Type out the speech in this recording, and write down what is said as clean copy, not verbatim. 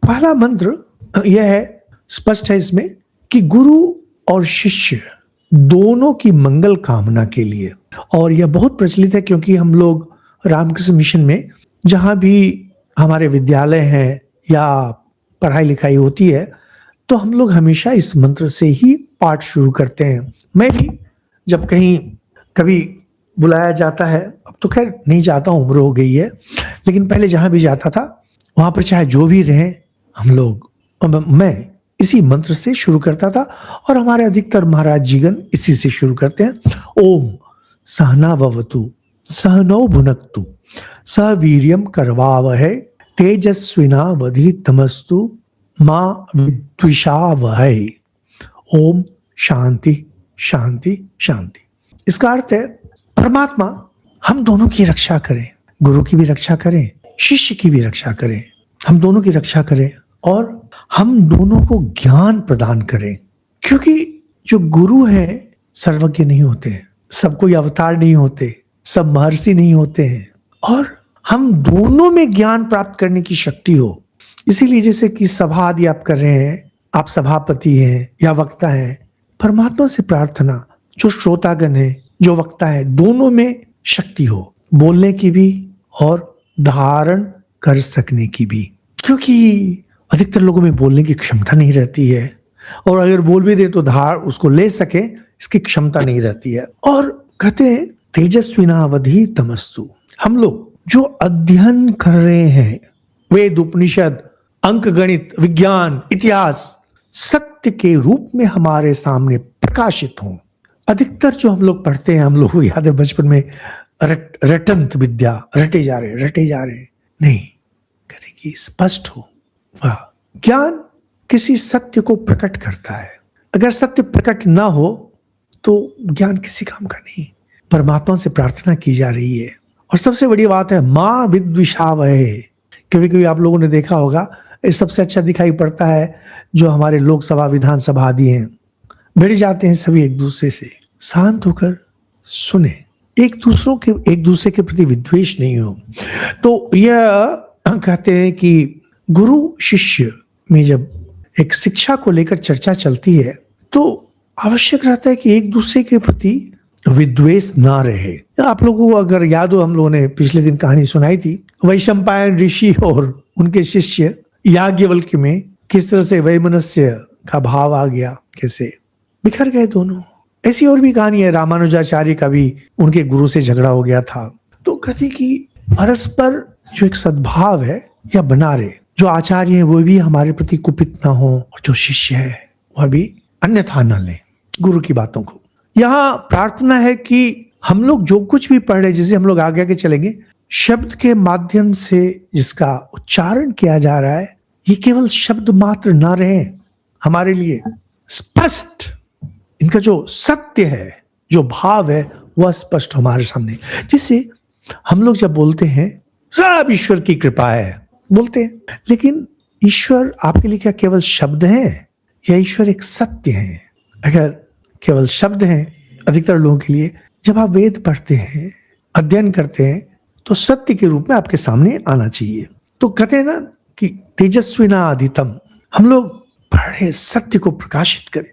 पहला मंत्र यह है, स्पष्ट है इसमें कि गुरु और शिष्य दोनों की मंगल कामना के लिए। और यह बहुत प्रचलित है क्योंकि हम लोग रामकृष्ण मिशन में जहाँ भी हमारे विद्यालय हैं या पढ़ाई लिखाई होती है तो हम लोग हमेशा इस मंत्र से ही पाठ शुरू करते हैं। मैं भी जब कहीं कभी बुलाया जाता है, अब तो खैर नहीं जाता हूँ, उम्र हो गई है, लेकिन पहले जहाँ भी जाता था वहाँ पर चाहे जो भी रहें हम लोग, मैं इसी मंत्र से शुरू करता था और हमारे अधिकतर महाराज जीगण इसी से शुरू करते हैं। ओम सहना भवतु सहनौ भुनक्तु सह वीर्यम करवावहै तेजस्विनावधीतमस्तु मां विद्विषावहै। ओम शांति शांति शांति। इसका अर्थ है परमात्मा हम दोनों की रक्षा करें, गुरु की भी रक्षा करें, शिष्य की भी रक्षा करें, हम दोनों की रक्षा करें और हम दोनों को ज्ञान प्रदान करें। क्योंकि जो गुरु हैं सर्वज्ञ नहीं होते हैं, सब कोई अवतार नहीं होते, सब महर्षि नहीं होते हैं, और हम दोनों में ज्ञान प्राप्त करने की शक्ति हो। इसीलिए जैसे कि सभा आदि आप कर रहे हैं, आप सभापति हैं या वक्ता हैं, परमात्मा से प्रार्थना जो श्रोतागण है, जो वक्ता है, दोनों में शक्ति हो, बोलने की भी और धारण कर सकने की भी। क्योंकि अधिकतर लोगों में बोलने की क्षमता नहीं रहती है, और अगर बोल भी दे तो धार उसको ले सके इसकी क्षमता नहीं रहती है। और कहते हैं तेजस्विनावधीतमस्तु, हम लोग जो अध्ययन कर रहे हैं, वेद उपनिषद अंक गणित विज्ञान इतिहास सत्य के रूप में हमारे सामने प्रकाशित हों। अधिकतर जो हम लोग पढ़ते हैं, हम लोग को याद है बचपन में रटंत विद्या, रटे जा रहे नहीं, कहते कि स्पष्ट हो। वाह, ज्ञान किसी सत्य को प्रकट करता है। अगर सत्य प्रकट ना हो तो ज्ञान किसी काम का नहीं। परमात्मा से प्रार्थना की जा रही है। और सबसे बड़ी बात है मां विद्विषावहै। कभी कभी आप लोगों ने देखा होगा, इस सबसे अच्छा दिखाई पड़ता है जो हमारे लोकसभा विधानसभा आदि हैं, भिड़ जाते हैं सभी एक दूसरे से, शांत होकर सुने, एक दूसरे के प्रति विद्वेष नहीं हो। तो यह कहते हैं कि गुरु शिष्य में जब एक शिक्षा को लेकर चर्चा चलती है तो आवश्यक रहता है कि एक दूसरे के प्रति विद्वेष ना रहे। आप लोगों को अगर याद हो, हम लोगों ने पिछले दिन कहानी सुनाई थी, वैशंपायन ऋषि और उनके शिष्य याज्ञवल्क्य में किस तरह से वैमनस्य का भाव आ गया, कैसे बिखर गए दोनों। ऐसी और भी कहानी है, रामानुजाचार्य का भी उनके गुरु से झगड़ा हो गया था। तो कहते कि परस्पर जो एक सद्भाव है या बना रहे, जो आचार्य है वो भी हमारे प्रति कुपित ना हो और जो शिष्य है वह भी अन्यथा न ले गुरु की बातों को। यहाँ प्रार्थना है कि हम लोग जो कुछ भी पढ़ रहे, जैसे हम लोग आगे चलेंगे, शब्द के माध्यम से जिसका उच्चारण किया जा रहा है, ये केवल शब्द मात्र ना रहे, हमारे लिए स्पष्ट इनका जो सत्य है, जो भाव है, वह स्पष्ट हमारे सामने। जिससे हम लोग जब बोलते हैं सब ईश्वर की कृपा है बोलते हैं, लेकिन ईश्वर आपके लिए क्या केवल शब्द हैं या ईश्वर एक सत्य है? अगर केवल शब्द हैं अधिकतर लोगों के लिए, जब आप वेद पढ़ते हैं, अध्ययन करते हैं, तो सत्य के रूप में आपके सामने आना चाहिए। तो कहते हैं ना कि तेजस्विना आदितम, हम लोग पढ़े सत्य को प्रकाशित करें।